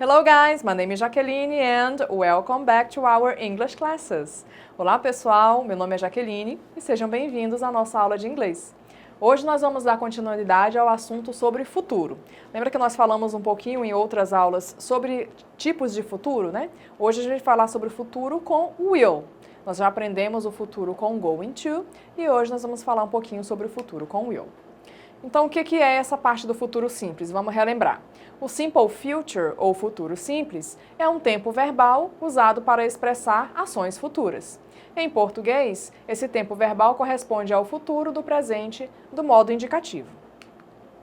Hello guys, my name is Jaqueline and welcome back to our English classes. Olá pessoal, meu nome é Jaqueline e sejam bem-vindos à nossa aula de inglês. Hoje nós vamos dar continuidade ao assunto sobre futuro. Lembra que nós falamos um pouquinho em outras aulas sobre tipos de futuro, né? Hoje a gente vai falar sobre o futuro com will. Nós já aprendemos o futuro com going to e hoje nós vamos falar um pouquinho sobre o futuro com will. Então, o que é essa parte do futuro simples? Vamos relembrar. O simple future, ou futuro simples, é um tempo verbal usado para expressar ações futuras. Em português, esse tempo verbal corresponde ao futuro do presente do modo indicativo.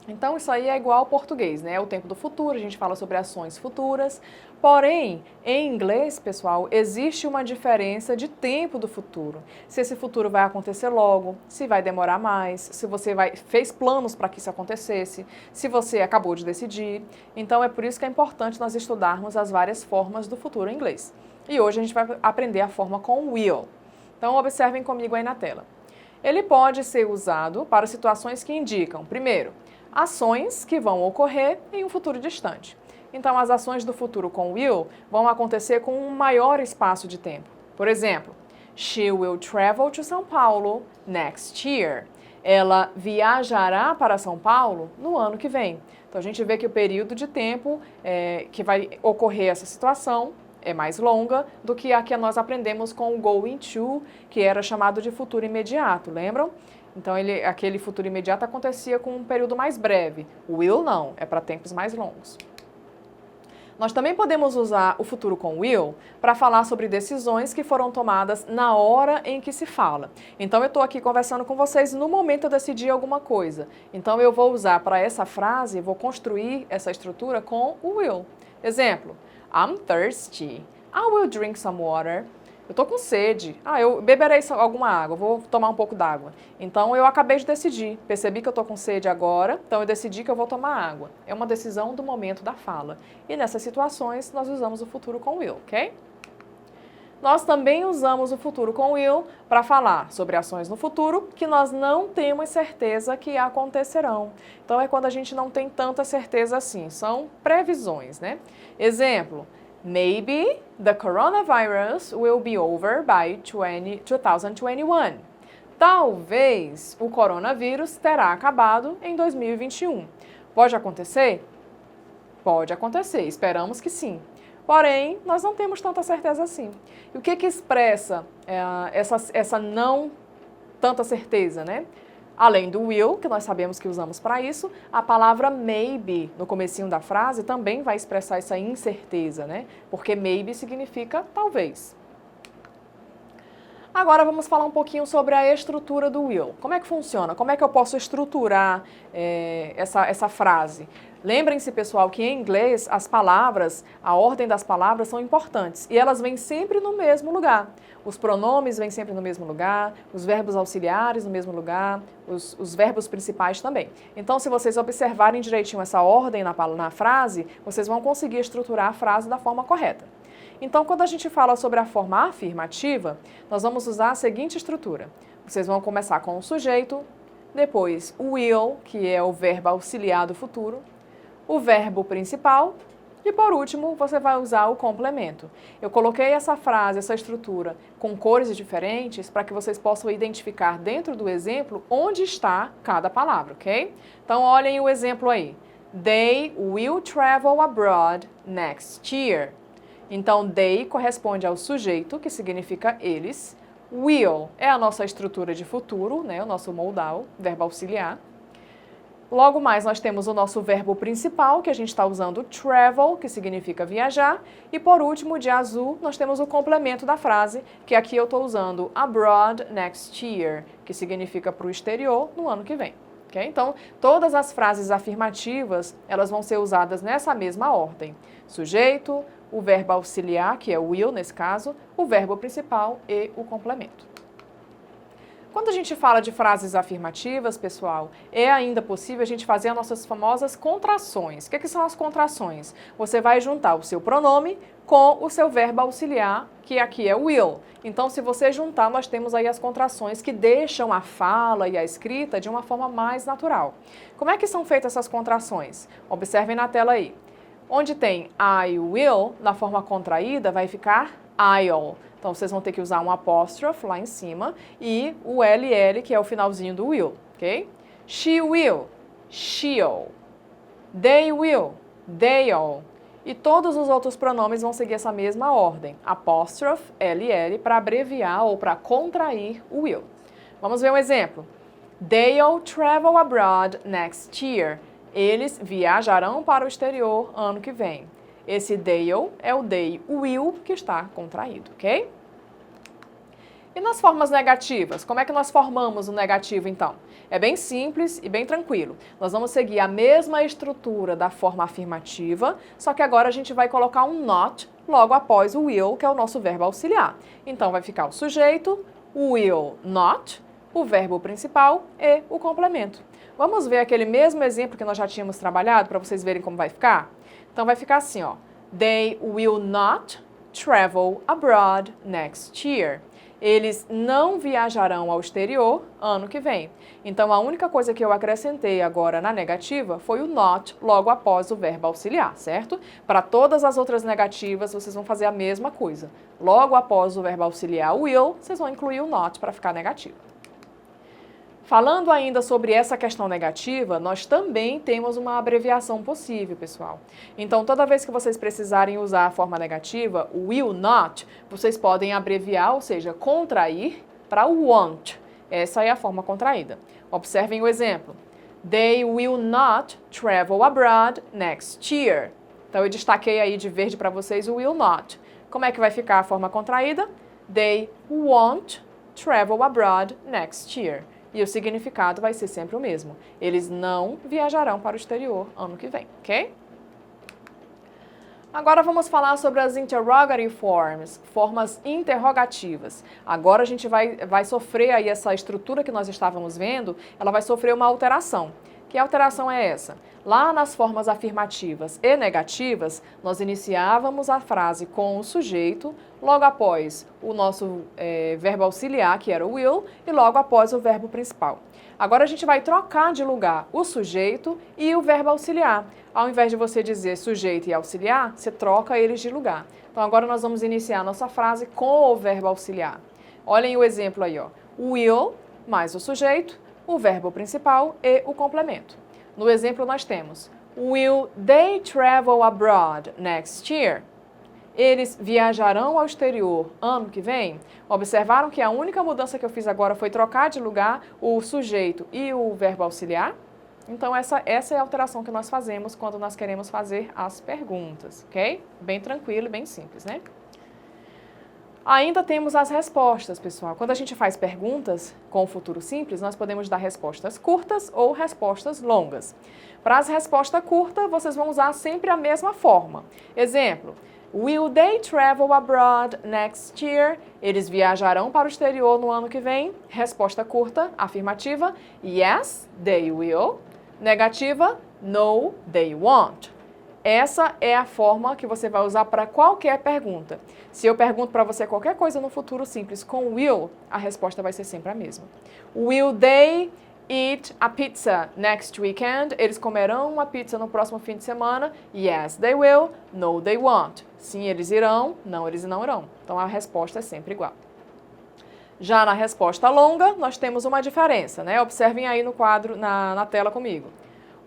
Então, isso aí é igual ao português, né? É o tempo do futuro, a gente fala sobre ações futuras. Porém, em inglês, pessoal, existe uma diferença de tempo do futuro. Se esse futuro vai acontecer logo, se vai demorar mais, se você fez planos para que isso acontecesse, se você acabou de decidir. Então, é por isso que é importante nós estudarmos as várias formas do futuro em inglês. E hoje a gente vai aprender a forma com will. Então, observem comigo aí na tela. Ele pode ser usado para situações que indicam, primeiro, ações que vão ocorrer em um futuro distante. Então, as ações do futuro com will vão acontecer com um maior espaço de tempo. Por exemplo, she will travel to São Paulo next year. Ela viajará para São Paulo no ano que vem. Então, a gente vê que o período de tempo que vai ocorrer essa situação é mais longa do que a que nós aprendemos com o going to, que era chamado de futuro imediato, lembram? Então, aquele futuro imediato acontecia com um período mais breve. O will não, é para tempos mais longos. Nós também podemos usar o futuro com will para falar sobre decisões que foram tomadas na hora em que se fala. Então, eu estou aqui conversando com vocês no momento eu decidi alguma coisa. Então, eu vou usar para essa frase, vou construir essa estrutura com o will. Exemplo, I'm thirsty. I will drink some water. Eu estou com sede. Eu beberei alguma água, vou tomar um pouco d'água. Então, eu acabei de decidir. Percebi que eu estou com sede agora, então eu decidi que eu vou tomar água. É uma decisão do momento da fala. E nessas situações, nós usamos o futuro com will, ok? Nós também usamos o futuro com will para falar sobre ações no futuro que nós não temos certeza que acontecerão. Então, é quando a gente não tem tanta certeza assim. São previsões, né? Exemplo. Maybe the coronavirus will be over by 2021. Talvez o coronavírus terá acabado em 2021. Pode acontecer? Pode acontecer, esperamos que sim. Porém, nós não temos tanta certeza assim. E o que expressa essa não tanta certeza, né? Além do will, que nós sabemos que usamos para isso, a palavra maybe no comecinho da frase também vai expressar essa incerteza, né? Porque maybe significa talvez. Agora vamos falar um pouquinho sobre a estrutura do will. Como é que funciona? Como é que eu posso estruturar essa frase? Lembrem-se, pessoal, que em inglês as palavras, a ordem das palavras são importantes e elas vêm sempre no mesmo lugar. Os pronomes vêm sempre no mesmo lugar, os verbos auxiliares no mesmo lugar, os verbos principais também. Então, se vocês observarem direitinho essa ordem na frase, vocês vão conseguir estruturar a frase da forma correta. Então, quando a gente fala sobre a forma afirmativa, nós vamos usar a seguinte estrutura. Vocês vão começar com o sujeito, depois o will, que é o verbo auxiliar do futuro, o verbo principal e, por último, você vai usar o complemento. Eu coloquei essa frase, essa estrutura, com cores diferentes para que vocês possam identificar dentro do exemplo onde está cada palavra, ok? Então, olhem o exemplo aí. They will travel abroad next year. Então, they corresponde ao sujeito, que significa eles. Will é a nossa estrutura de futuro, né? O nosso modal, verbo auxiliar. Logo mais, nós temos o nosso verbo principal, que a gente está usando travel, que significa viajar. E por último, de azul, nós temos o complemento da frase, que aqui eu estou usando abroad next year, que significa para o exterior no ano que vem. Okay? Então, todas as frases afirmativas, elas vão ser usadas nessa mesma ordem. Sujeito, o verbo auxiliar, que é o will nesse caso, o verbo principal e o complemento. Quando a gente fala de frases afirmativas, pessoal, é ainda possível a gente fazer as nossas famosas contrações. O que são as contrações? Você vai juntar o seu pronome com o seu verbo auxiliar, que aqui é will. Então, se você juntar, nós temos aí as contrações que deixam a fala e a escrita de uma forma mais natural. Como é que são feitas essas contrações? Observem na tela aí. Onde tem I will, na forma contraída, vai ficar I'll. Então, vocês vão ter que usar um apóstrofe lá em cima e o LL, que é o finalzinho do will, ok? She will, she'll. They will, they'll. E todos os outros pronomes vão seguir essa mesma ordem, apóstrofe, LL, para abreviar ou para contrair o will. Vamos ver um exemplo. They'll travel abroad next year. Eles viajarão para o exterior ano que vem. Esse they'll é o they will que está contraído, ok? E nas formas negativas? Como é que nós formamos o negativo, então? É bem simples e bem tranquilo. Nós vamos seguir a mesma estrutura da forma afirmativa, só que agora a gente vai colocar um not logo após o will, que é o nosso verbo auxiliar. Então, vai ficar o sujeito, o will not, o verbo principal e o complemento. Vamos ver aquele mesmo exemplo que nós já tínhamos trabalhado para vocês verem como vai ficar? Então, vai ficar assim, ó. They will not travel abroad next year. Eles não viajarão ao exterior ano que vem. Então, a única coisa que eu acrescentei agora na negativa foi o not logo após o verbo auxiliar, certo? Para todas as outras negativas, vocês vão fazer a mesma coisa. Logo após o verbo auxiliar will, vocês vão incluir o not para ficar negativo. Falando ainda sobre essa questão negativa, nós também temos uma abreviação possível, pessoal. Então, toda vez que vocês precisarem usar a forma negativa, o will not, vocês podem abreviar, ou seja, contrair para o won't. Essa é a forma contraída. Observem o exemplo. They will not travel abroad next year. Então, eu destaquei aí de verde para vocês o will not. Como é que vai ficar a forma contraída? They won't travel abroad next year. E o significado vai ser sempre o mesmo. Eles não viajarão para o exterior ano que vem, ok? Agora vamos falar sobre as interrogative forms, formas interrogativas. Agora a gente vai sofrer aí essa estrutura que nós estávamos vendo, ela vai sofrer uma alteração. Que alteração é essa? Lá nas formas afirmativas e negativas, nós iniciávamos a frase com o sujeito, logo após o nosso verbo auxiliar, que era o will, e logo após o verbo principal. Agora a gente vai trocar de lugar o sujeito e o verbo auxiliar. Ao invés de você dizer sujeito e auxiliar, você troca eles de lugar. Então agora nós vamos iniciar a nossa frase com o verbo auxiliar. Olhem o exemplo aí, ó. Will mais o sujeito, o verbo principal e o complemento. No exemplo nós temos Will they travel abroad next year? Eles viajarão ao exterior ano que vem? Observaram que a única mudança que eu fiz agora foi trocar de lugar o sujeito e o verbo auxiliar? Então essa é a alteração que nós fazemos quando nós queremos fazer as perguntas, ok? Bem tranquilo e bem simples, né? Ainda temos as respostas, pessoal. Quando a gente faz perguntas com o futuro simples, nós podemos dar respostas curtas ou respostas longas. Para as respostas curtas, vocês vão usar sempre a mesma forma. Exemplo, will they travel abroad next year? Eles viajarão para o exterior no ano que vem? Resposta curta, afirmativa, yes, they will. Negativa, no, they won't. Essa é a forma que você vai usar para qualquer pergunta. Se eu pergunto para você qualquer coisa no futuro simples com will, a resposta vai ser sempre a mesma. Will they eat a pizza next weekend? Eles comerão uma pizza no próximo fim de semana? Yes, they will. No, they won't. Sim, eles irão. Não, eles não irão. Então, a resposta é sempre igual. Já na resposta longa, nós temos uma diferença, né? Observem aí no quadro, na tela comigo.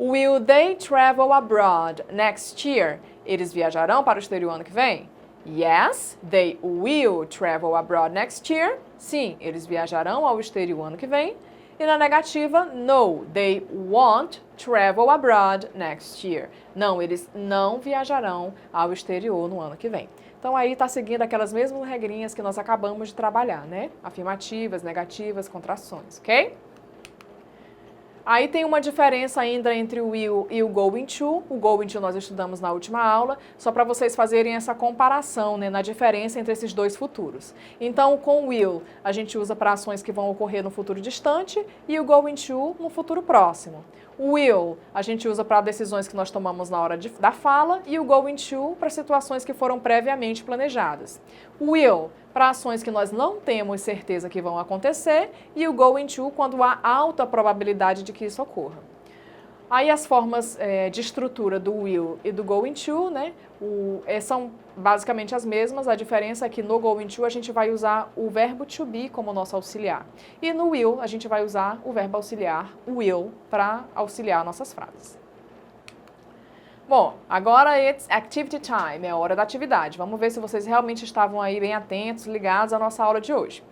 Will they travel abroad next year? Eles viajarão para o exterior ano que vem? Yes, they will travel abroad next year. Sim, eles viajarão ao exterior ano que vem. E na negativa, no, they won't travel abroad next year. Não, eles não viajarão ao exterior no ano que vem. Então aí está seguindo aquelas mesmas regrinhas que nós acabamos de trabalhar, né? Afirmativas, negativas, contrações, ok? Aí tem uma diferença ainda entre o will e o going to. O going to nós estudamos na última aula, só para vocês fazerem essa comparação, né, na diferença entre esses dois futuros. Então, com o will, a gente usa para ações que vão ocorrer no futuro distante e o going to no futuro próximo. O will a gente usa para decisões que nós tomamos na hora da fala e o going to para situações que foram previamente planejadas. O will para ações que nós não temos certeza que vão acontecer e o going to quando há alta probabilidade de que isso ocorra. Aí as formas de estrutura do will e do going to, né, são basicamente as mesmas, a diferença é que no going to a gente vai usar o verbo to be como nosso auxiliar. E no will a gente vai usar o verbo auxiliar, will, para auxiliar nossas frases. Bom, agora it's activity time, é hora da atividade. Vamos ver se vocês realmente estavam aí bem atentos, ligados à nossa aula de hoje.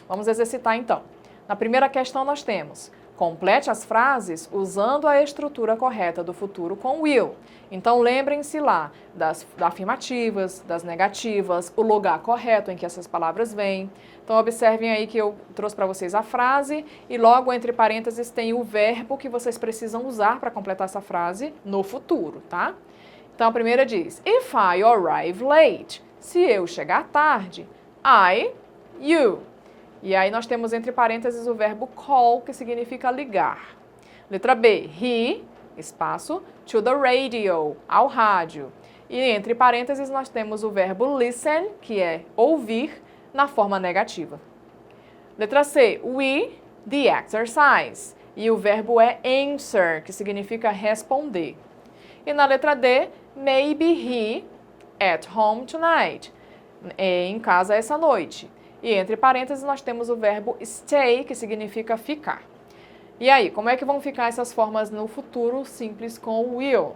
Vamos exercitar então. Na primeira questão nós temos: complete as frases usando a estrutura correta do futuro com will. Então lembrem-se lá das afirmativas, das negativas, o lugar correto em que essas palavras vêm. Então observem aí que eu trouxe para vocês a frase e logo entre parênteses tem o verbo que vocês precisam usar para completar essa frase no futuro, tá? Então a primeira diz: If I arrive late, se eu chegar tarde, you. E aí nós temos entre parênteses o verbo call, que significa ligar. Letra B, he, espaço, to the radio, ao rádio. E entre parênteses nós temos o verbo listen, que é ouvir, na forma negativa. Letra C, we, the exercise. E o verbo é answer, que significa responder. E na letra D, maybe he, at home tonight. Em casa essa noite. E entre parênteses nós temos o verbo stay, que significa ficar. E aí, como é que vão ficar essas formas no futuro simples com will?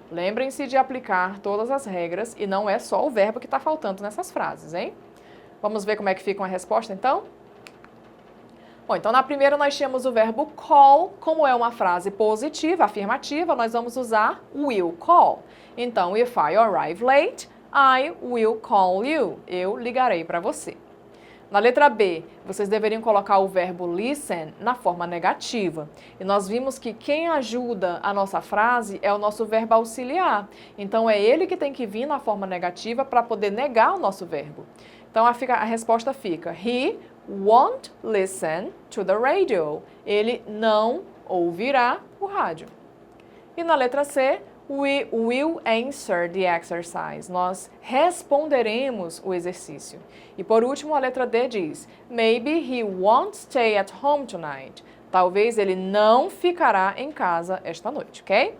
Lembrem-se de aplicar todas as regras e não é só o verbo que está faltando nessas frases, hein? Vamos ver como é que fica a resposta, então? Bom, então na primeira nós tínhamos o verbo call, como é uma frase positiva, afirmativa, nós vamos usar will call. Então, if I arrive late, I will call you. Eu ligarei para você. Na letra B, vocês deveriam colocar o verbo listen na forma negativa. E nós vimos que quem ajuda a nossa frase é o nosso verbo auxiliar. Então, é ele que tem que vir na forma negativa para poder negar o nosso verbo. Então, a resposta fica: He won't listen to the radio. Ele não ouvirá o rádio. E na letra C, we will answer the exercise. Nós responderemos o exercício. E por último, a letra D diz: Maybe he won't stay at home tonight. Talvez ele não ficará em casa esta noite, ok?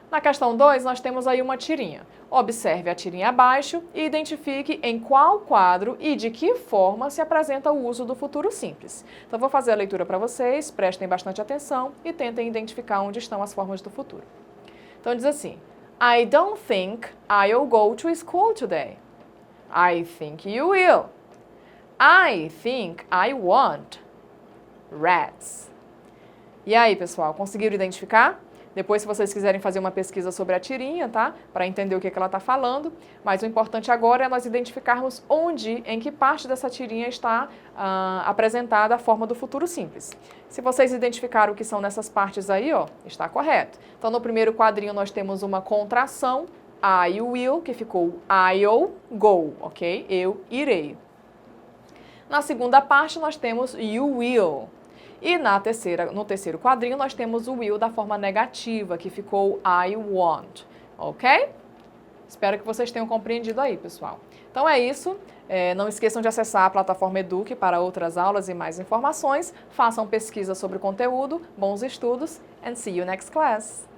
Na questão 2, nós temos aí uma tirinha. Observe a tirinha abaixo e identifique em qual quadro e de que forma se apresenta o uso do futuro simples. Então, vou fazer a leitura para vocês, prestem bastante atenção e tentem identificar onde estão as formas do futuro. Então, diz assim: I don't think I'll go to school today. I think you will. I think I won't. Rats. E aí, pessoal, conseguiram identificar? Depois, se vocês quiserem fazer uma pesquisa sobre a tirinha, tá? Para entender o que ela está falando. Mas o importante agora é nós identificarmos onde, em que parte dessa tirinha está apresentada a forma do futuro simples. Se vocês identificaram o que são nessas partes aí, ó, está correto. Então, no primeiro quadrinho nós temos uma contração, I will, que ficou I'll go, ok? Eu irei. Na segunda parte nós temos you will. E no terceiro quadrinho nós temos o will da forma negativa, que ficou I want, ok? Espero que vocês tenham compreendido aí, pessoal. Então é isso. Não esqueçam de acessar a plataforma Eduque para outras aulas e mais informações. Façam pesquisa sobre o conteúdo. Bons estudos and see you next class!